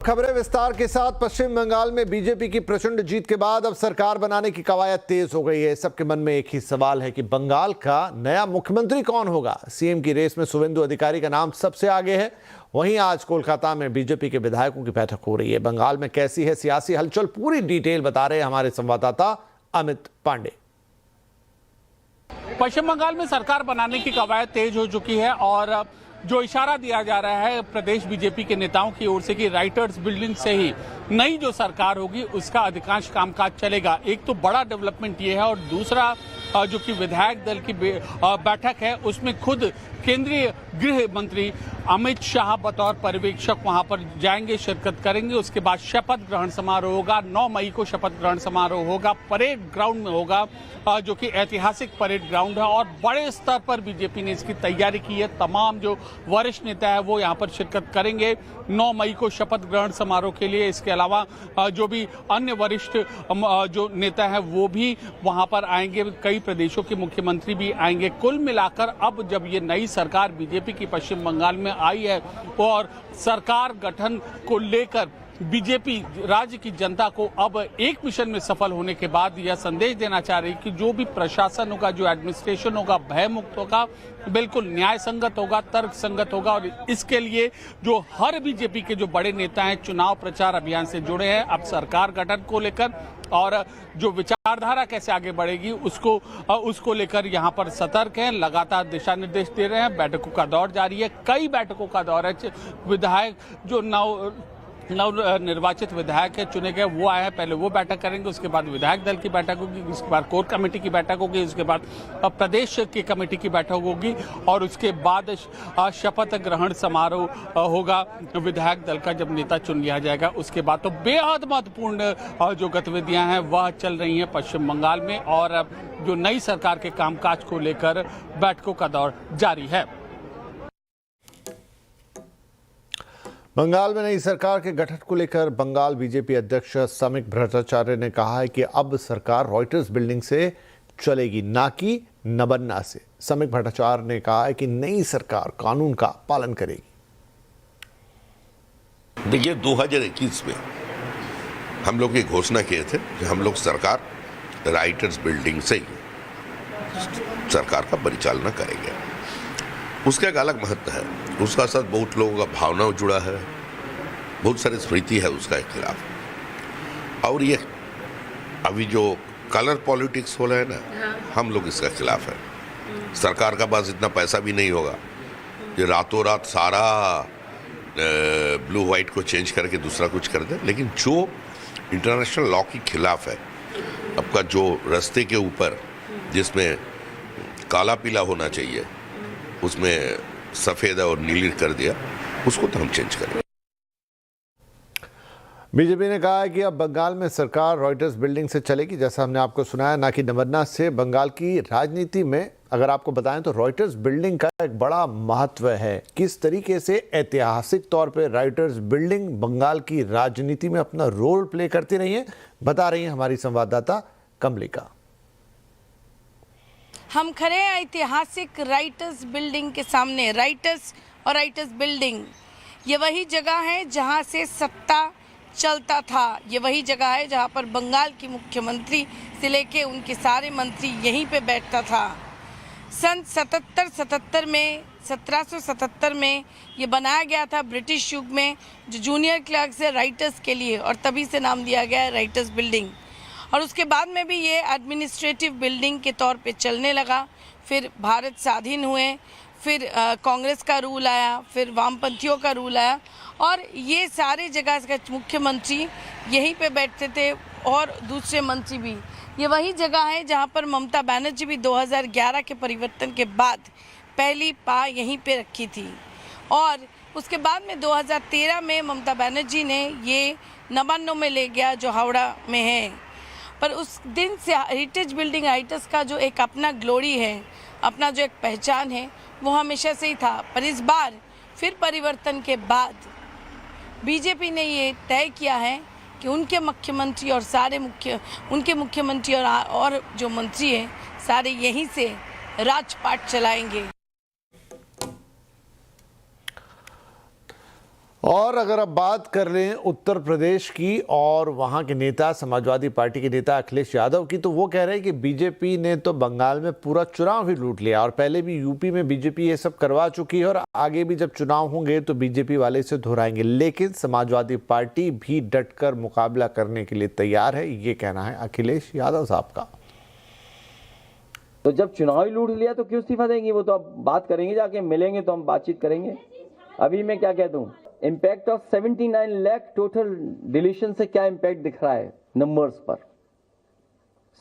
खबरें विस्तार के साथ। पश्चिम बंगाल में बीजेपी की प्रचंड जीत के बाद अब सरकार बनाने की कवायद तेज हो गई है। सबके मन में एक ही सवाल है कि बंगाल का नया मुख्यमंत्री कौन होगा। सीएम की रेस में शुवेंदु अधिकारी का नाम सबसे आगे है। वहीं आज कोलकाता में बीजेपी के विधायकों की बैठक हो रही है। बंगाल में कैसी है सियासी हलचल, पूरी डिटेल बता रहे हैं हमारे संवाददाता अमित पांडे। पश्चिम बंगाल में सरकार बनाने की कवायद तेज हो चुकी है और जो इशारा दिया जा रहा है प्रदेश बीजेपी के नेताओं की ओर से कि राइटर्स बिल्डिंग से ही नई जो सरकार होगी उसका अधिकांश कामकाज चलेगा। एक तो बड़ा डेवलपमेंट ये है और दूसरा जो कि विधायक दल की बैठक है उसमें खुद केंद्रीय गृह मंत्री अमित शाह बतौर पर्यवेक्षक वहां पर जाएंगे, शिरकत करेंगे। उसके बाद शपथ ग्रहण समारोह होगा। 9 मई को शपथ ग्रहण समारोह होगा, परेड ग्राउंड में होगा, जो कि ऐतिहासिक परेड ग्राउंड है और बड़े स्तर पर बीजेपी ने इसकी तैयारी की है। तमाम जो वरिष्ठ नेता है वो यहाँ पर शिरकत करेंगे 9 मई को शपथ ग्रहण समारोह के लिए। इसके अलावा जो भी अन्य वरिष्ठ जो नेता है वो भी वहां पर आएंगे, कई प्रदेशों के मुख्यमंत्री भी आएंगे। कुल मिलाकर अब जब ये नई सरकार बीजेपी की पश्चिम बंगाल में आई है और सरकार गठन को लेकर बीजेपी राज्य की जनता को अब एक मिशन में सफल होने के बाद यह संदेश देना चाह रही कि जो भी प्रशासन होगा, जो एडमिनिस्ट्रेशन होगा, भय मुक्त होगा, बिल्कुल न्याय संगत होगा, तर्क संगत होगा। और इसके लिए जो हर बीजेपी के जो बड़े नेता हैं चुनाव प्रचार अभियान से जुड़े हैं अब सरकार गठन को लेकर और जो विचारधारा कैसे आगे बढ़ेगी उसको लेकर यहाँ पर सतर्क हैं, लगातार दिशा निर्देश दे रहे हैं। बैठकों का दौर जारी है, कई बैठकों का दौर है। विधायक जो नव निर्वाचित विधायक है चुने गए वो आए हैं, पहले वो बैठक करेंगे, उसके बाद विधायक दल की बैठक होगी, उसके बाद कोर कमेटी की बैठक होगी, उसके बाद प्रदेश की कमेटी की बैठक होगी और उसके बाद शपथ ग्रहण समारोह होगा। विधायक दल का जब नेता चुन लिया जाएगा उसके बाद तो बेहद महत्वपूर्ण जो गतिविधियां हैं वह चल रही हैं पश्चिम बंगाल में और जो नई सरकार के कामकाज को लेकर बैठकों का दौर जारी है। बंगाल में नई सरकार के गठन को लेकर बंगाल बीजेपी अध्यक्ष समिक भट्टाचार्य ने कहा है कि अब सरकार रॉयटर्स बिल्डिंग से चलेगी, ना कि नबन्ना से। समिक भट्टाचार्य ने कहा है कि नई सरकार कानून का पालन करेगी। देखिए 2021 में हम लोग ये घोषणा किए थे कि हम लोग सरकार राइटर्स बिल्डिंग से ही सरकार का परिचालना करेंगे। उसका एक अलग महत्व है, उसका साथ बहुत लोगों का भावना जुड़ा है, बहुत सारी स्मृति है उसका एक खिलाफ। और ये अभी जो कलर पॉलिटिक्स हो रहा है ना, हम लोग इसका खिलाफ है। सरकार का पास इतना पैसा भी नहीं होगा कि रातों रात सारा ब्लू व्हाइट को चेंज करके दूसरा कुछ कर दे। लेकिन जो इंटरनेशनल लॉ के खिलाफ है, आपका जो रास्ते के ऊपर जिसमें काला पीला होना चाहिए उसमें सफेद और नीली कर दिया, उसको तो हम चेंज करें। बीजेपी ने कहा है कि अब बंगाल में सरकार रॉयटर्स बिल्डिंग से चलेगी, जैसा हमने आपको सुनाया, ना कि नबन्ना से। बंगाल की राजनीति में अगर आपको बताएं तो रॉयटर्स बिल्डिंग का एक बड़ा महत्व है। किस तरीके से ऐतिहासिक तौर पे रॉयटर्स बिल्डिंग बंगाल की राजनीति में अपना रोल प्ले करती रही है, बता रही है हमारी संवाददाता कमलिका। हम खड़े हैं ऐतिहासिक राइटर्स बिल्डिंग के सामने। राइटर्स और राइटर्स बिल्डिंग ये वही जगह है जहां से सत्ता चलता था। ये वही जगह है जहां पर बंगाल की मुख्यमंत्री से लेके उनके सारे मंत्री यहीं पे बैठता था। सन 1777 में 1777 में ये बनाया गया था ब्रिटिश युग में, जो जूनियर क्लर्क से राइटर्स के लिए, और तभी से नाम दिया गया है राइटर्स बिल्डिंग। और उसके बाद में भी ये एडमिनिस्ट्रेटिव बिल्डिंग के तौर पे चलने लगा। फिर भारत स्वाधीन हुए, फिर कांग्रेस का रूल आया, फिर वामपंथियों का रूल आया और ये सारे जगह के मुख्यमंत्री यहीं पे बैठते थे और दूसरे मंत्री भी। ये वही जगह है जहाँ पर ममता बनर्जी भी 2011 के परिवर्तन के बाद पहली पा यहीं पे रखी थी। और उसके बाद में 2013 में ममता बनर्जी ने ये नबान्नो में ले गया जो हावड़ा में है। पर उस दिन से हेरिटेज बिल्डिंग राइटर्स का जो एक अपना ग्लोरी है, अपना जो एक पहचान है, वो हमेशा से ही था। पर इस बार फिर परिवर्तन के बाद बीजेपी ने ये तय किया है कि उनके मुख्यमंत्री और उनके मुख्यमंत्री और जो मंत्री हैं सारे यहीं से राजपाट चलाएंगे। और अगर अब बात कर लें उत्तर प्रदेश की और वहां के नेता समाजवादी पार्टी के नेता अखिलेश यादव की, तो वो कह रहे हैं कि बीजेपी ने तो बंगाल में पूरा चुनाव ही लूट लिया और पहले भी यूपी में बीजेपी ये सब करवा चुकी है और आगे भी जब चुनाव होंगे तो बीजेपी वाले इसे दोहराएंगे। लेकिन समाजवादी पार्टी भी डटकर मुकाबला करने के लिए तैयार है, ये कहना है अखिलेश यादव साहब का। तो जब चुनाव ही लूट लिया तो क्यों इस्तीफा देंगे? वो तो अब बात करेंगे, जाके मिलेंगे तो हम बातचीत करेंगे। अभी मैं क्या कह दूं, impact of 79 lakh total deletion से क्या इम्पैक्ट दिख रहा है नंबर्स पर,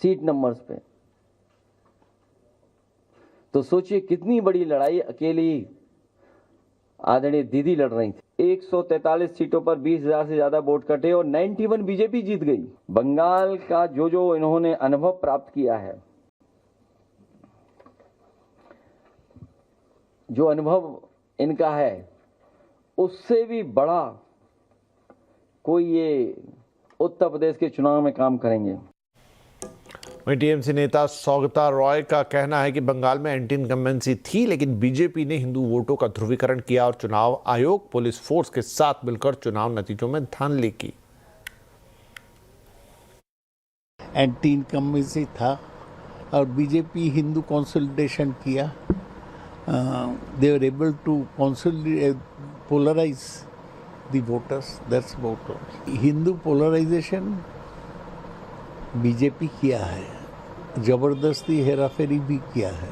सीट नंबर्स पे। तो सोचिए कितनी बड़ी लड़ाई अकेली आदरणीय दीदी लड़ रही थी। 143 सीटों पर 20,000 से ज्यादा वोट कटे और 91 बीजेपी जीत गई। बंगाल का जो इन्होंने अनुभव प्राप्त किया है, जो अनुभव इनका है, उससे भी बड़ा कोई ये उत्तर प्रदेश के चुनाव में काम करेंगे। वहीं टीएमसी नेता सौगता रॉय का कहना है कि बंगाल में एंटी इनकम्बेंसी थी, लेकिन बीजेपी ने हिंदू वोटों का ध्रुवीकरण किया और चुनाव आयोग पुलिस फोर्स के साथ मिलकर चुनाव नतीजों में धांधली की। एंटी इनकम्बेंसी था और बीजेपी हिंदू कंसोलिडेशन किया। They were able to polarize the voters. That's about all. Hindu polarisation BJP किया है, जबरदस्ती हेराफेरी भी किया है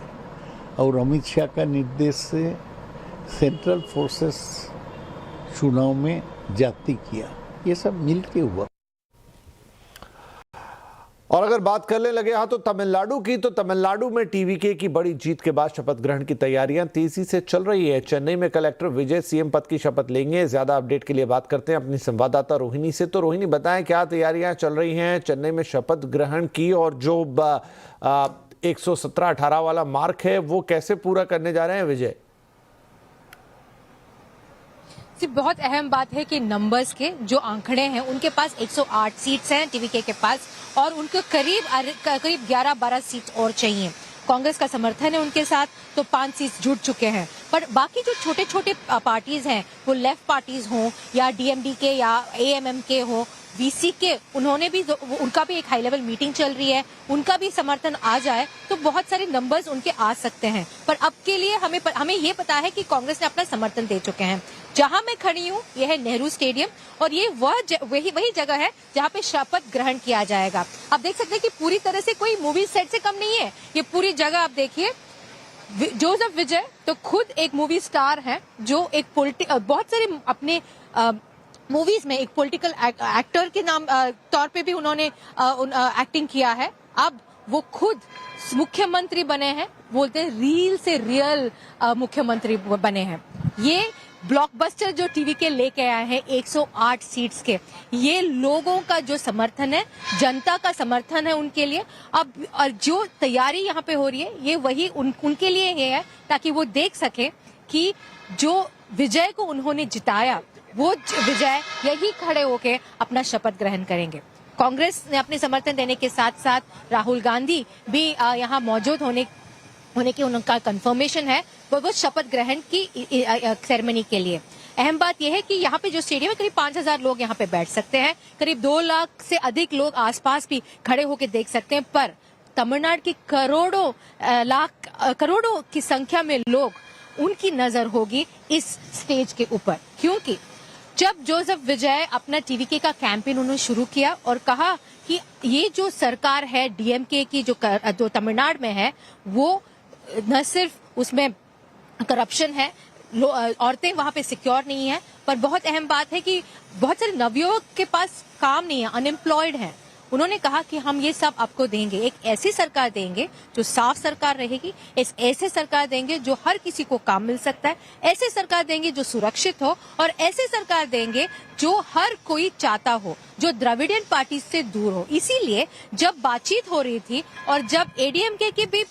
और अमित शाह का निर्देश से सेंट्रल फोर्सेस चुनाव में जाती किया। ये सब मिल के हुआ। और अगर बात करने लगे हाँ तो तमिलनाडु की, तो तमिलनाडु में टीवीके की बड़ी जीत के बाद शपथ ग्रहण की तैयारियां तेजी से चल रही है। चेन्नई में कलेक्टर विजय सीएम पद की शपथ लेंगे। ज्यादा अपडेट के लिए बात करते हैं अपनी संवाददाता रोहिणी से। तो रोहिणी, बताएं क्या तैयारियां चल रही हैं चेन्नई में शपथ ग्रहण की, और जो 117-18 वाला मार्क है वो कैसे पूरा करने जा रहे हैं विजय? बहुत अहम बात है कि नंबर्स के जो आंकड़े हैं, उनके पास 108 सीट्स हैं टीवीके के पास, और उनको करीब 11-12 सीट और चाहिए। कांग्रेस का समर्थन है उनके साथ, तो 5 सीट जुड़ चुके हैं। पर बाकी जो छोटे छोटे पार्टीज हैं, वो लेफ्ट पार्टीज हों या डीएमडीके या एएमएमके हो, वीसी के, उन्होंने भी, उनका भी एक हाई लेवल मीटिंग चल रही है, उनका भी समर्थन आ जाए तो बहुत सारे नंबर्स उनके आ सकते हैं। पर अब के लिए हमें ये पता है कि कांग्रेस ने अपना समर्थन दे चुके हैं। जहां मैं खड़ी हूं यह है नेहरू स्टेडियम, और ये वही जगह है जहां पे शपथ ग्रहण किया जाएगा। आप देख सकते हैं कि पूरी तरह से कोई मूवी सेट से कम नहीं है ये पूरी जगह। आप देखिए, जोसेफ विजय तो खुद एक मूवी स्टार है, जो एक बहुत सारे अपने मूवीज में एक पॉलिटिकल एक्टर के नाम तौर पे भी उन्होंने एक्टिंग किया है। अब वो खुद मुख्यमंत्री बने हैं, बोलते हैं रील से रियल मुख्यमंत्री बने हैं। ये ब्लॉकबस्टर जो टीवीके लेके आया है 108 सीट्स के, ये लोगों का जो समर्थन है, जनता का समर्थन है उनके लिए। अब और जो तैयारी यहाँ पे हो रही है, ये वही उनके लिए ये है, ताकि वो देख सके कि जो विजय को उन्होंने जिताया, वो विजय यही खड़े होके अपना शपथ ग्रहण करेंगे। कांग्रेस ने अपने समर्थन देने के साथ साथ राहुल गांधी भी यहाँ मौजूद होने की उनका कंफर्मेशन है वो शपथ ग्रहण की सेरेमनी के लिए। अहम बात यह है कि यहाँ पे जो स्टेडियम है, करीब 5,000 लोग यहाँ पे बैठ सकते हैं, करीब 2 लाख से अधिक लोग आसपास भी खड़े होकर देख सकते हैं। पर तमिलनाडु की करोड़ों की संख्या में लोग, उनकी नजर होगी इस स्टेज के ऊपर, क्योंकि जब जोसेफ विजय अपना टीवीके का कैंपेन उन्होंने शुरू किया और कहा कि ये जो सरकार है डीएमके की जो तमिलनाडु में है, वो न सिर्फ उसमें करप्शन है, औरतें वहां पे सिक्योर नहीं है, पर बहुत अहम बात है कि बहुत सारे नवयुवक के पास काम नहीं है, अनएम्प्लॉयड हैं। उन्होंने कहा कि हम ये सब आपको देंगे, एक ऐसी सरकार देंगे जो साफ सरकार रहेगी, एक ऐसे सरकार देंगे जो हर किसी को काम मिल सकता है, ऐसे सरकार देंगे जो सुरक्षित हो, और ऐसे सरकार देंगे जो हर कोई चाहता हो, जो द्रविडियन पार्टी से दूर हो। इसीलिए जब बातचीत हो रही थी और जब एडीएमके के भी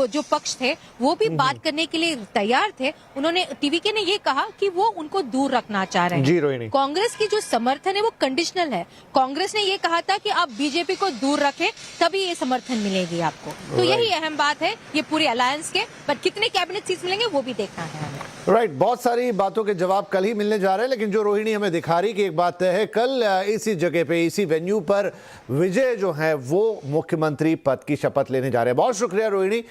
जो पक्ष थे वो भी बात करने के लिए तैयार थे, उन्होंने टीवीके ने ये कहा कि वो उनको दूर रखना चाह रहे हैं। कांग्रेस की जो समर्थन है वो कंडीशनल है। कांग्रेस ने ये कहा था कि आप बीजेपी को दूर रखें तभी ये समर्थन मिलेगी आपको। तो यही अहम बात है ये पूरी अलायंस के। पर कितने कैबिनेट सीट्स मिलेंगे वो भी देखना है हमें। राइट, बहुत सारी बातों के जवाब कल ही मिलने जा रहे हैं, लेकिन जो रोहिणी हमें दिखा रही कि एक बात तय है, कल इसी जगह पे, इसी वेन्यू पर विजय जो है वो मुख्यमंत्री पद की शपथ लेने जा रहे हैं। बहुत शुक्रिया रोहिणी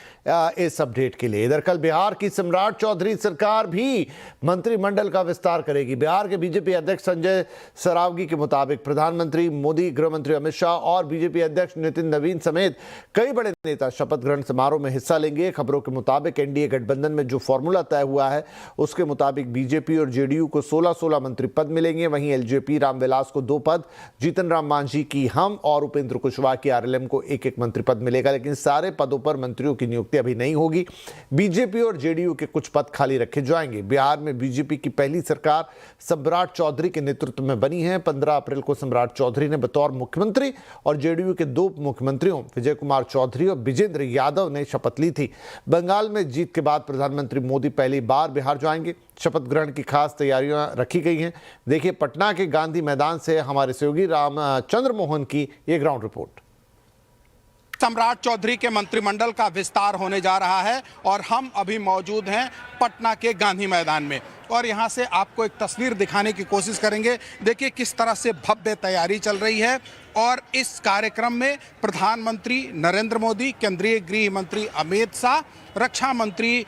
इस अपडेट के लिए। इधर कल बिहार की सम्राट चौधरी सरकार भी मंत्रिमंडल का विस्तार करेगी। बिहार के बीजेपी अध्यक्ष संजय सरावगी के मुताबिक प्रधानमंत्री मोदी, गृह मंत्री अमित शाह और बीजेपी अध्यक्ष नितिन नवीन समेत कई बड़े नेता शपथ ग्रहण समारोह में हिस्सा लेंगे। खबरों के मुताबिक एनडीए गठबंधन में जो फॉर्मूला तय हुआ है उसके मुताबिक बीजेपी और जेडीयू को 16-16 मंत्री पद मिलेंगे। वहीं एलजेपी रामविलास को 2 पद, जीतन राम मांझी की हम और उपेंद्र कुशवाहा की आरएलएम को 1-1 मंत्री पद मिलेगा। लेकिन सारे पदों पर मंत्रियों की नियुक्ति अभी नहीं होगी। बीजेपी और जेडीयू के कुछ पद खाली रखे जाएंगे। बिहार में बीजेपी की पहली सरकार सम्राट चौधरी के नेतृत्व में बनी है। 15 अप्रैल को सम्राट चौधरी ने बतौर मुख्यमंत्री और जेडीयू के 2 मुख्यमंत्रियों विजय कुमार चौधरी और विजेंद्र यादव ने शपथ ली थी। बंगाल में जीत के बाद प्रधानमंत्री मोदी पहली बार बिहार जाएंगे। शपथ ग्रहण की खास तैयारियां रखी गई हैं। देखिए पटना के गांधी मैदान से हमारे सहयोगी रामचंद्र मोहन की ये ग्राउंड रिपोर्ट। सम्राट चौधरी के मंत्रिमंडल का विस्तार होने जा रहा है और हम अभी मौजूद हैं पटना के गांधी मैदान में और यहां से आपको एक तस्वीर दिखाने की कोशिश करेंगे। देखिए किस तरह से भव्य तैयारी चल रही है और इस कार्यक्रम में प्रधानमंत्री नरेंद्र मोदी, केंद्रीय गृह मंत्री अमित शाह, रक्षा मंत्री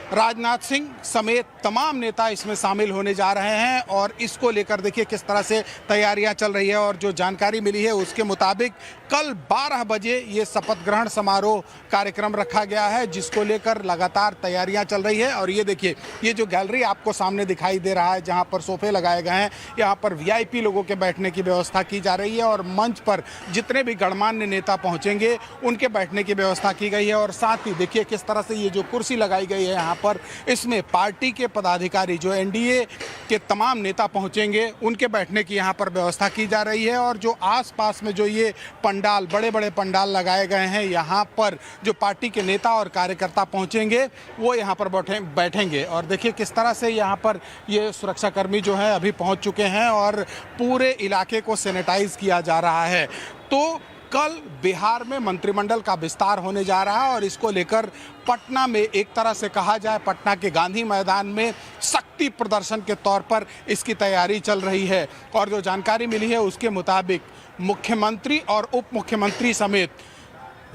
राजनाथ सिंह समेत तमाम नेता इसमें शामिल होने जा रहे हैं और इसको लेकर देखिए किस तरह से तैयारियां चल रही है। और जो जानकारी मिली है उसके मुताबिक कल 12 बजे ये शपथ ग्रहण समारोह कार्यक्रम रखा गया है, जिसको लेकर लगातार तैयारियां चल रही है। और ये देखिए ये जो गैलरी आपको सामने दिखाई दे रहा है, जहां पर सोफे लगाए गए हैं, यहाँ पर वीआईपी लोगों के बैठने की व्यवस्था की जा रही है और मंच पर जितने भी गणमान्य नेता पहुंचेंगे उनके बैठने की व्यवस्था की गई है। और साथ ही देखिए किस तरह से ये जो कुर्सी लगाई गई है यहाँ पर, इसमें पार्टी के पदाधिकारी जो एनडीए के तमाम नेता पहुंचेंगे उनके बैठने की यहाँ पर व्यवस्था की जा रही है। और जो आसपास में जो ये पंडाल, बड़े बड़े पंडाल लगाए गए हैं, यहाँ पर जो पार्टी के नेता और कार्यकर्ता पहुंचेंगे वो यहाँ पर बैठेंगे। और देखिए किस तरह से यहाँ पर ये सुरक्षाकर्मी जो है अभी पहुँच चुके हैं और पूरे इलाके को सैनिटाइज किया जा रहा है। तो कल बिहार में मंत्रिमंडल का विस्तार होने जा रहा है और इसको लेकर पटना में एक तरह से कहा जाए पटना के गांधी मैदान में शक्ति प्रदर्शन के तौर पर इसकी तैयारी चल रही है। और जो जानकारी मिली है उसके मुताबिक मुख्यमंत्री और उप मुख्यमंत्री समेत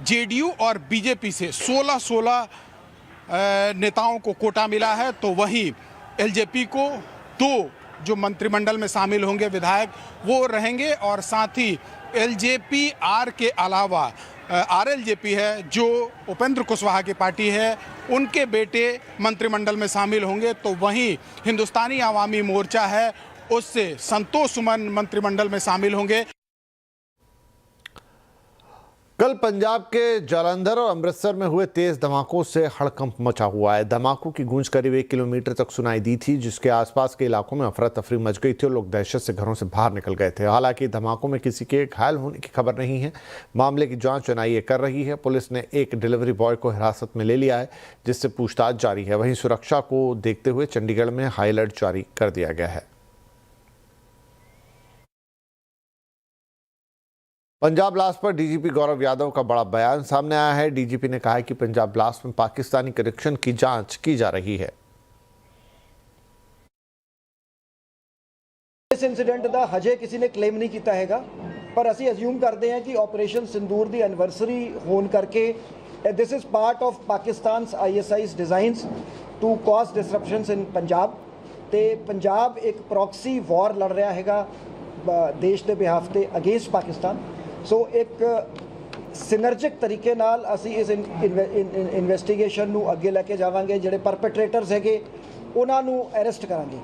जेडीयू और बीजेपी से 16-16 नेताओं को कोटा मिला है। तो वहीं एलजेपी को 2 जो मंत्रिमंडल में शामिल होंगे विधायक वो रहेंगे और साथ ही एलजेपी आर के अलावा आरएलजेपी है जो उपेंद्र कुशवाहा की पार्टी है, उनके बेटे मंत्रिमंडल में शामिल होंगे। तो वहीं हिंदुस्तानी आवामी मोर्चा है उससे संतोष सुमन मंत्रिमंडल में शामिल होंगे। कल पंजाब के जालंधर और अमृतसर में हुए तेज धमाकों से हड़कंप मचा हुआ है। धमाकों की गूंज करीब 1 किलोमीटर तक सुनाई दी थी, जिसके आसपास के इलाकों में अफरा तफरी मच गई थी और लोग दहशत से घरों से बाहर निकल गए थे। हालांकि धमाकों में किसी के घायल होने की खबर नहीं है। मामले की जांच एनआईए कर रही है। पुलिस ने एक डिलीवरी बॉय को हिरासत में ले लिया है, जिससे पूछताछ जारी है। वहीं सुरक्षा को देखते हुए चंडीगढ़ में हाई अलर्ट जारी कर दिया गया है। पंजाब ब्लास्ट पर डीजीपी गौरव यादव का बड़ा बयान सामने आया है। डीजीपी ने कहा है कि पंजाब ब्लास्ट में पाकिस्तानी कनेक्शन की जांच की जा रही है। इस इंसीडेंट का हजे किसी ने क्लेम नहीं किया हैगा, पर असी अज्यूम करते हैं कि ऑपरेशन सिंदूर की एनिवर्सरी होने करके this is part of Pakistan ISI's designs to cause disruptions in Punjab. ते पंजाब एक प्रॉक्सी वॉर लड़ रहा हैगा देश के बिहाफ ते अगेंस्ट पाकिस्तान। सो एक सिनर्जिक तरीके नाल असी इस इन्वेस्टिगेशन नू अगे लेके जावांगे। जिहड़े परपेट्रेटर्स हैगे उन्हां नू अरेस्ट करांगे।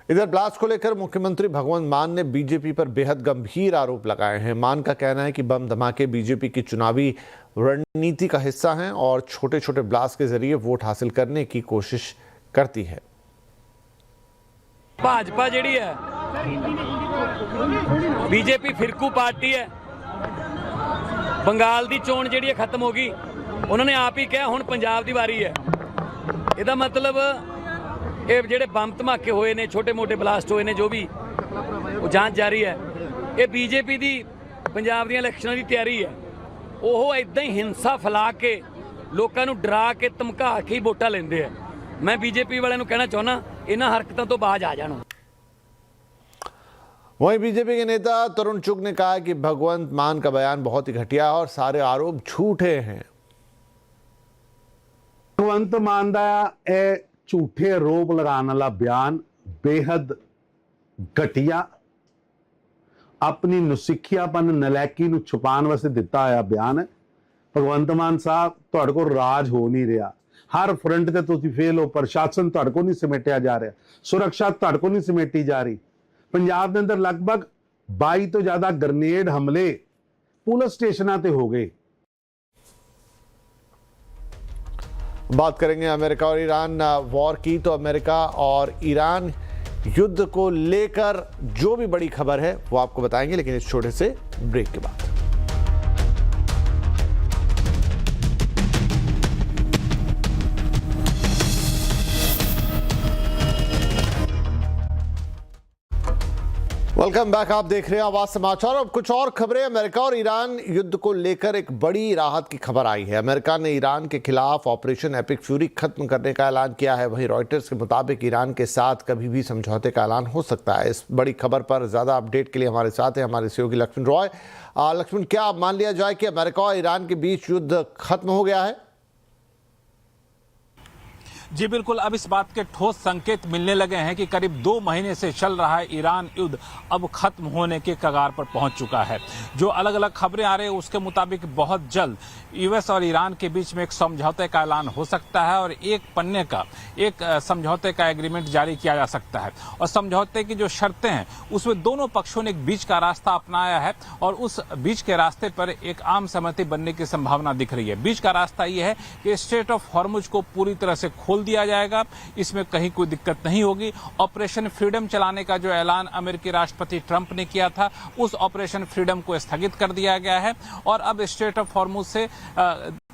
इधर ब्लास्ट को लेकर मुख्यमंत्री भगवंत मान ने बीजेपी पर बेहद गंभीर आरोप लगाए हैं। मान का कहना है कि बम धमाके बीजेपी की चुनावी रणनीति का हिस्सा हैं और छोटे छोटे ब्लास्ट के जरिए वोट हासिल करने की कोशिश करती है। भाजपा जिहड़ी है बीजेपी फिरकू पार्टी है। बंगाल दी चोण जिहड़ी है खत्म हो गई, उन्होंने आप ही कहा हुण पंजाब दी वारी है। इहदा मतलब ये जिहड़े बम धमाके होए ने, छोटे मोटे ब्लास्ट होए ने, जो भी वो जांच जारी है। ये बीजेपी दी पंजाब दी इलैक्शनां दी तैयारी है। ओह इदां ही हिंसा फैला के लोकां नूं डरा के धमका के ही वोटां लैंदे है। ਮੈਂ ਬੀਜੇਪੀ ਵਾਲਿਆਂ ਨੂੰ ਕਹਿਣਾ ਚਾਹੁੰਦਾ ਇਹਨਾਂ ਹਰਕਤਾਂ ਤੋਂ ਬਾਜ਼ ਆ ਜਾਣ। वहीं बीजेपी के नेता तरुण चुग ने कहा कि भगवंत मान का बयान बहुत ही घटिया है और सारे आरोप झूठे हैं। भगवंत मान दा ਇਹ ਝੂਠੇ ਆਰੋਪ ਲਗਾਉਣ ਵਾਲਾ ਬਿਆਨ ਬੇहद ਘਟੀਆ, ਆਪਣੀ ਨੁਸਿੱਖਿਆਪਨ ਨਲਾਇਕੀ ਨੂੰ ਛੁਪਾਉਣ ਵਾਸਤੇ ਦਿੱਤਾ ਹੋਇਆ ਬਿਆਨ ਹੈ। ਭਗਵੰਤ ਮਾਨ ਸਾਹਿਬ, ਤੁਹਾਡੇ ਕੋਲ ਰਾਜ ਹੋ ਨਹੀਂ ਰਿਹਾ, ਹਰ ਫਰੰਟ ਤੇ ਤੁਸੀਂ ਫੇਲ ਹੋ, ਪ੍ਰਸ਼ਾਸਨ ਤੁਹਾਡੇ ਕੋਲ ਨਹੀਂ ਸਮੇਟਿਆ ਜਾ ਰਿਹਾ, ਸੁਰੱਖਿਆ ਤੁਹਾਡੇ ਕੋਲ ਨਹੀਂ ਸਮੇਟੀ ਜਾ ਰਹੀ। ਪੰਜਾਬ ਦੇ ਅੰਦਰ ਲਗਭਗ 22 ਤੋਂ ਜ਼ਿਆਦਾ ਗ੍ਰਨੇਡ ਹਮਲੇ ਪੁਲਿਸ ਸਟੇਸ਼ਨਾਂ ਤੇ ਹੋ गए। बात करेंगे अमेरिका और ईरान वॉर की, तो अमेरिका और ईरान युद्ध को लेकर जो भी बड़ी खबर है वो आपको बताएंगे, लेकिन इस छोटे से ब्रेक के बाद। वेलकम बैक, आप देख रहे हैं आवाज समाचार। अब कुछ और खबरें। अमेरिका और ईरान युद्ध को लेकर एक बड़ी राहत की खबर आई है। अमेरिका ने ईरान के खिलाफ ऑपरेशन एपिक फ्यूरी खत्म करने का ऐलान किया है। वहीं रॉयटर्स के मुताबिक ईरान के साथ कभी भी समझौते का ऐलान हो सकता है। इस बड़ी खबर पर ज्यादा अपडेट के लिए हमारे साथ है हमारे सहयोगी लक्ष्मण रॉय। लक्ष्मण, क्या अब मान लिया जाए कि अमेरिका और ईरान के बीच युद्ध खत्म हो गया है? जी बिल्कुल, अब इस बात के ठोस संकेत मिलने लगे हैं कि करीब 2 महीने से चल रहा है ईरान युद्ध अब खत्म होने के कगार पर पहुंच चुका है। जो अलग अलग खबरें आ रही है उसके मुताबिक बहुत जल्द यूएस और ईरान के बीच में एक समझौते का ऐलान हो सकता है और एक पन्ने का एक समझौते का एग्रीमेंट जारी किया जा सकता है। और समझौते की जो शर्तें हैं उसमें दोनों पक्षों ने एक बीच का रास्ता अपनाया है और उस बीच के रास्ते पर एक आम सहमति बनने की संभावना दिख रही है। बीच का रास्ता यह है कि स्ट्रेट ऑफ हॉर्मुज को पूरी तरह से खोल दिया जाएगा, इसमें कहीं कोई दिक्कत नहीं होगी। ऑपरेशन फ्रीडम चलाने का जो ऐलान अमेरिकी राष्ट्रपति ट्रंप ने किया था उस ऑपरेशन फ्रीडम को स्थगित कर दिया गया है और अब स्ट्रेट ऑफ हॉर्मुज से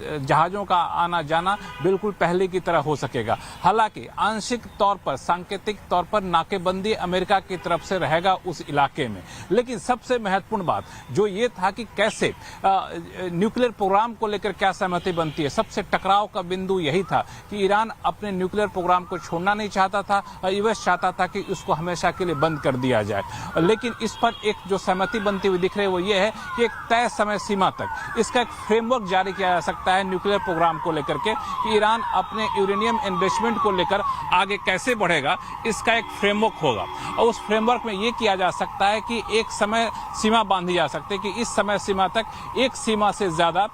जहाजों का आना जाना बिल्कुल पहले की तरह हो सकेगा। हालांकि आंशिक तौर पर, सांकेतिक तौर पर नाकेबंदी अमेरिका की तरफ से रहेगा उस इलाके में। लेकिन सबसे महत्वपूर्ण बात जो ये था कि कैसे न्यूक्लियर प्रोग्राम को लेकर क्या सहमति बनती है। सबसे टकराव का बिंदु यही था कि ईरान अपने न्यूक्लियर प्रोग्राम को छोड़ना नहीं चाहता था और यूएस चाहता था कि उसको हमेशा के लिए बंद कर दिया जाए। लेकिन इस पर एक जो सहमति बनती हुई दिख रही है वो ये है कि एक तय समय सीमा तक इसका एक फ्रेमवर्क जारी किया जा सकता है न्यूक्लियर प्रोग्राम को लेकर के, कि ईरान अपने यूरेनियम इन्वेस्टमेंट को लेकर आगे कैसे बढ़ेगा, इसका एक फ्रेमवर्क होगा। और उस फ्रेमवर्क में ये किया जा सकता है कि एक समय सीमा बांधी जा सकती है कि इस समय सीमा तक एक सीमा से ज्यादा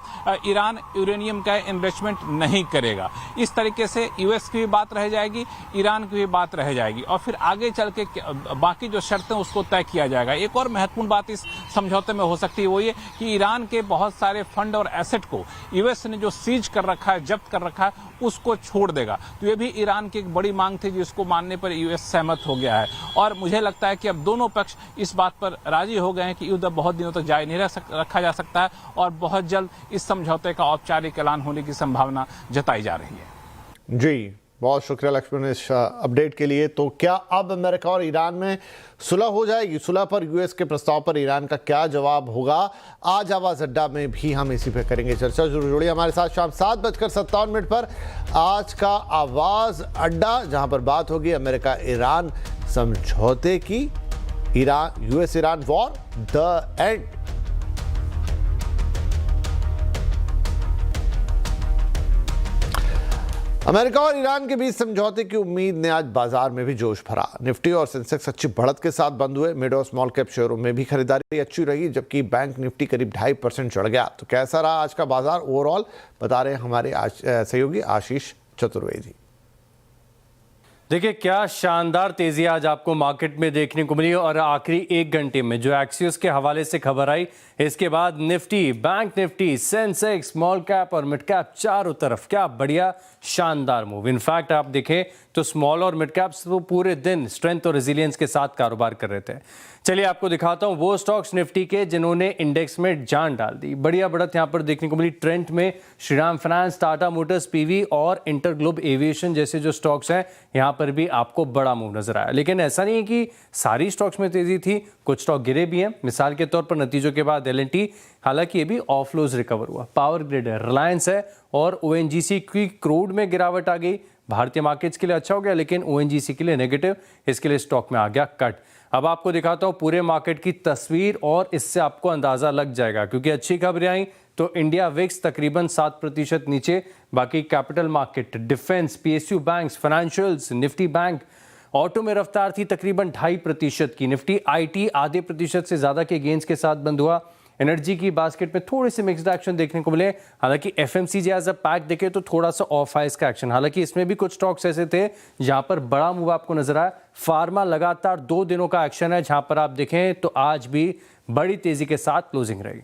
ईरान यूरेनियम का इन्वेस्टमेंट नहीं करेगा। इस तरीके से यूएस की भी बात रह जाएगी, ईरान की भी बात रह जाएगी और फिर आगे चल के बाकी जो शर्तें उसको तय किया जाएगा। एक और महत्वपूर्ण बात इस समझौते में हो सकती है वो ये कि ईरान के बहुत सारे फंड और एसेट को यूएस ने जो सीज कर रखा है, जब्त कर रखा है, उसको छोड़ देगा। तो ये भी ईरान की एक बड़ी मांग थी जिसको मानने पर यूएस सहमत हो गया है और मुझे लगता है कि अब दोनों पक्ष इस बात पर राजी हो गए हैं कि युद्ध बहुत दिनों तक जारी नहीं रखा जा सकता है और बहुत जल्द इस समझौते का औपचारिक ऐलान होने की संभावना जताई जा रही है। जी, बहुत शुक्रिया लक्ष्मण इस अपडेट के लिए। तो क्या अब अमेरिका और ईरान में सुलह हो जाएगी? सुलह पर यूएस के प्रस्ताव पर ईरान का क्या जवाब होगा? आज आवाज अड्डा में भी हम इसी पे करेंगे चर्चा। जरूर जुड़िए हमारे साथ शाम 7:57 पर आज का आवाज अड्डा, जहां पर बात होगी अमेरिका ईरान समझौते की, US Iran war the end. America और ईरान के बीच समझौते की उम्मीद ने आज बाजार में भी जोश भरा। निफ्टी और सेंसेक्स अच्छी बढ़त के साथ बंद हुए। मिड और स्मॉल कैप शेयरों में भी खरीदारी अच्छी रही, जबकि बैंक निफ्टी करीब 2.5% चढ़ गया। तो कैसा रहा आज का बाजार ओवरऑल, बता रहे हैं हमारे सहयोगी आशीष चतुर्वेदी। देखिए क्या शानदार तेजी आज आपको मार्केट में देखने को मिली और आखिरी 1 घंटे में जो एक्सिस के हवाले से खबर आई, इसके बाद Nifty, bank Nifty, Sensex, small cap और मिड कैप चारों तरफ क्या बढ़िया शानदार मूव। इनफैक्ट आप देखें तो स्मॉल और मिड कैप्स तो पूरे दिन स्ट्रेंथ और रेजिलियंस के साथ कारोबार कर रहे थे। चलिए आपको दिखाता हूं वो स्टॉक्स निफ्टी के जिन्होंने इंडेक्स में जान डाल दी। बढ़िया बढ़त यहां पर देखने को मिली। ट्रेंड में Shriram finance, Tata Motors, PV और इंटरग्लोब एविएशन जैसे जो स्टॉक्स हैं यहां पर भी आपको बड़ा मूव नजर आया। लेकिन ऐसा नहीं है कि सारी स्टॉक्स में तेजी थी, कुछ स्टॉक गिरे भी हैं। मिसाल के तौर पर नतीजों के बाद एल&टी, हालांकि ये भी ऑफलोज रिकवर हुआ। पावर ग्रिड है, रिलायंस है और ओएनजीसी की क्रूड में गिरावट आ गई। भारतीय मार्केट्स के लिए अच्छा हो गया, लेकिन ओएनजीसी के लिए नेगेटिव, इसके लिए स्टॉक में आ गया कट। अब आपको दिखाता हूं पूरे मार्केट की तस्वीर और इससे आपको अंदाजा लग जाएगा, क्योंकि अच्छी खबरें आई तो इंडिया विक्स तकरीबन 7% नीचे, बाकी capital market, defence, PSU banks, financials, Nifty bank, auto में रफ्तार थी तकरीबन 2.5% की, निफ्टी आईटी आधे प्रतिशत से ज्यादा के गेंस के साथ बंद हुआ। एनर्जी की बास्केट में थोड़े से मिक्स्ड एक्शन देखने को मिले, हालांकि एफएमसीजी एज अ पैक देखे तो थोड़ा सा ऑफ है इसका एक्शन, हालांकि इसमें भी कुछ स्टॉक्स ऐसे थे जहां पर बड़ा मूव आपको नजर आया। फार्मा लगातार 2 दिनों का एक्शन है, जहां पर आप देखें तो आज भी बड़ी तेजी के साथ क्लोजिंग रही।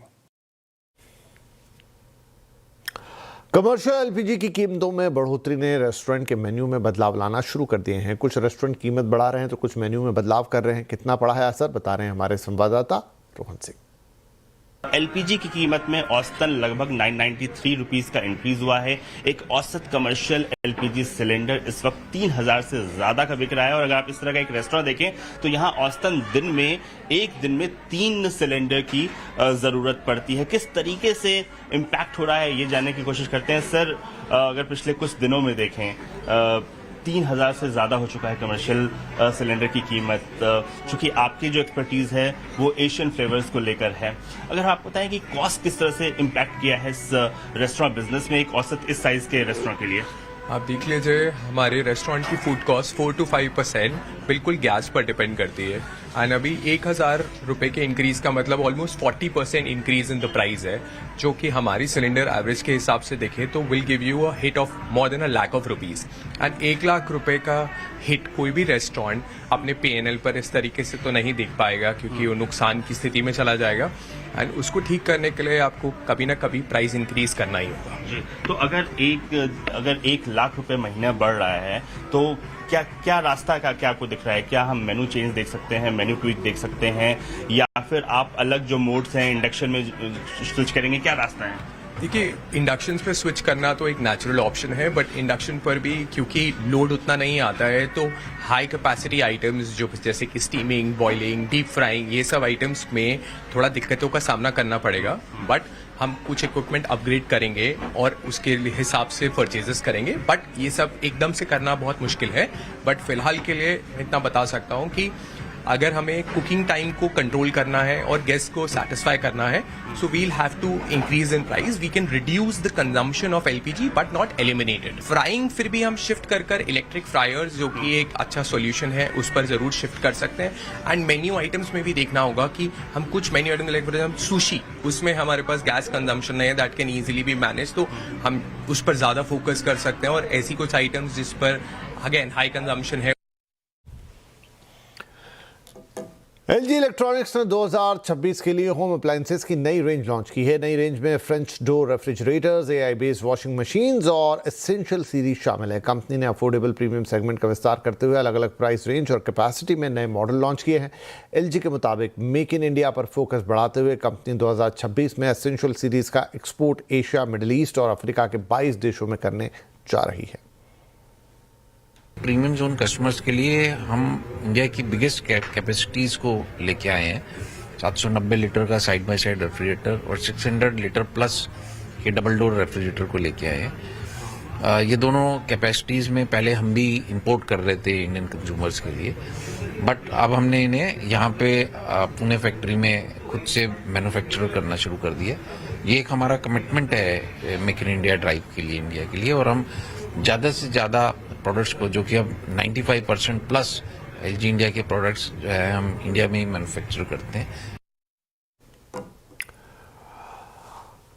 कमर्शियल एलपीजी की कीमतों में बढ़ोतरी ने रेस्टोरेंट के मेन्यू में बदलाव लाना शुरू कर दिए हैं। कुछ रेस्टोरेंट कीमत बढ़ा रहे हैं तो कुछ मेन्यू में बदलाव कर रहे हैं। कितना पड़ा है असर, बता रहे हैं हमारे संवाददाता रोहन सिंह। एलपीजी की कीमत में औसतन लगभग 993 रुपीस का इंक्रीज हुआ है। एक औसत कमर्शियल एलपीजी सिलेंडर इस वक्त 3000 से ज्यादा का बिक रहा है। और अगर आप इस तरह का एक रेस्टोरेंट देखें तो यहाँ औसतन एक दिन में 3 सिलेंडर की जरूरत पड़ती है। किस तरीके से इम्पैक्ट हो रहा है ये जानने की कोशिश करते हैं। सर, अगर पिछले कुछ दिनों में देखें 3000 से ज़्यादा हो चुका है कमर्शियल सिलेंडर की कीमत। चूंकि आपकी जो एक्सपर्टीज़ है वो एशियन फ्लेवर्स को लेकर है, अगर आप बताएं कि कॉस्ट किस तरह से इम्पैक्ट किया है इस रेस्टोरेंट बिजनेस में, एक औसत इस साइज के रेस्टोरेंट के लिए। आप देख लीजिए हमारे रेस्टोरेंट की फूड कॉस्ट 4 to 5% बिल्कुल गैस पर डिपेंड करती है। एंड अभी 1000 रुपए के इंक्रीज का मतलब almost 40% increase in the price है, जो कि हमारी सिलेंडर एवरेज के हिसाब से देखें तो will give you a hit of more than 1 lakh of rupees. And 1 lakh रुपए का हिट कोई भी रेस्टोरेंट अपने पीएनएल पर इस तरीके से तो नहीं देख पाएगा, क्योंकि वो नुकसान की स्थिति में चला जाएगा। एंड उसको ठीक करने के लिए आपको कभी ना कभी प्राइस इंक्रीज करना ही होगा। जी, तो अगर 1 लाख रुपए महीना बढ़ रहा है तो क्या रास्ता का क्या आपको दिख रहा है? क्या हम मेनू चेंज देख सकते हैं, मेनू ट्वीक देख सकते हैं, या फिर आप अलग जो मोड्स हैं इंडक्शन में स्विच करेंगे? क्या रास्ता है? देखिए, इंडक्शन पे स्विच करना तो एक नेचुरल ऑप्शन है, बट इंडक्शन पर भी क्योंकि लोड उतना नहीं आता है तो हाई कैपेसिटी आइटम्स जो जैसे कि स्टीमिंग, बॉइलिंग, डीप फ्राइंग, ये सब आइटम्स में थोड़ा दिक्कतों का सामना करना पड़ेगा। बट हम कुछ इक्विपमेंट अपग्रेड करेंगे और उसके हिसाब से परचेजेस करेंगे। बट ये सब एकदम से करना बहुत मुश्किल है। बट फिलहाल के लिए इतना बता सकता हूँ कि अगर हमें कुकिंग टाइम को कंट्रोल करना है और गेस्ट को सेटिस्फाई करना है, so we'll have to increase in price. We can reduce the consumption of LPG but not eliminated. Frying फिर भी हम शिफ्ट कर इलेक्ट्रिक फ्रायर्स, जो कि एक अच्छा सॉल्यूशन है, उस पर जरूर शिफ्ट कर सकते हैं। एंड मेन्यू आइटम्स में भी देखना होगा कि हम कुछ menu item like for example sushi, उसमें हमारे पास गैस कंजम्पशन नहीं है, that can easily be manage, तो हम उस पर ज्यादा फोकस कर सकते हैं। और ऐसी कुछ आइटम्स जिस पर अगेन हाई कंजम्पशन है। एलजी इलेक्ट्रॉनिक्स ने 2026 के लिए होम अप्लायंसेस की नई रेंज लॉन्च की है। नई रेंज में French door refrigerators, AI based washing machines और एसेंशियल सीरीज शामिल है। कंपनी ने अफोर्डेबल प्रीमियम सेगमेंट का विस्तार करते हुए अलग अलग प्राइस रेंज और कैपेसिटी में नए मॉडल लॉन्च किए हैं। एलजी के मुताबिक मेक इन इंडिया पर फोकस बढ़ाते हुए कंपनी 2026 में एसेंशियल सीरीज का एक्सपोर्ट एशिया, मिडिल ईस्ट और अफ्रीका के 22 देशों में करने जा रही है। प्रीमियम जोन कस्टमर्स के लिए हम इंडिया की बिगेस्ट कैपेसिटीज को लेके आए हैं। 790 लीटर का साइड बाय साइड रेफ्रिजरेटर और 600 लीटर प्लस के डबल डोर रेफ्रिजरेटर को लेके आए हैं। ये दोनों कैपेसिटीज में पहले हम भी इंपोर्ट कर रहे थे इंडियन कंज्यूमर्स के लिए, बट अब हमने इन्हें यहाँ पे पुणे फैक्ट्री में खुद से मैन्युफैक्चर करना शुरू कर दिया। ये एक हमारा कमिटमेंट है मेक इन इंडिया ड्राइव के लिए, इंडिया के लिए, और हम ज़्यादा से ज़्यादा प्रोडक्ट्स को, जो कि अब 95% प्लस एलजी इंडिया के प्रोडक्ट्स जो है हम इंडिया में ही मैन्युफैक्चर करते हैं।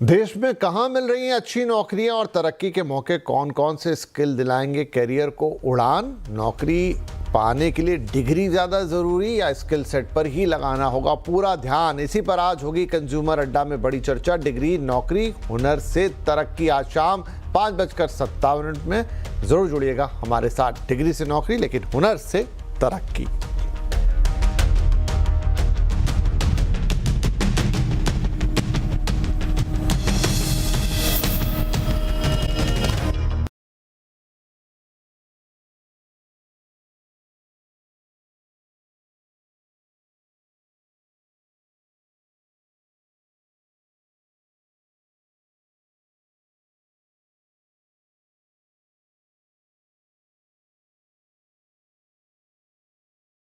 देश में कहां मिल रही हैं अच्छी नौकरियां और तरक्की के मौके? कौन कौन से स्किल दिलाएंगे कैरियर को उड़ान? नौकरी पाने के लिए डिग्री ज़्यादा ज़रूरी या स्किल सेट पर ही लगाना होगा पूरा ध्यान? इसी पर आज होगी कंज्यूमर अड्डा में बड़ी चर्चा। डिग्री, नौकरी, हुनर से तरक्की। आज शाम 5:57 में ज़रूर जुड़िएगा हमारे साथ। डिग्री से नौकरी, लेकिन हुनर से तरक्की।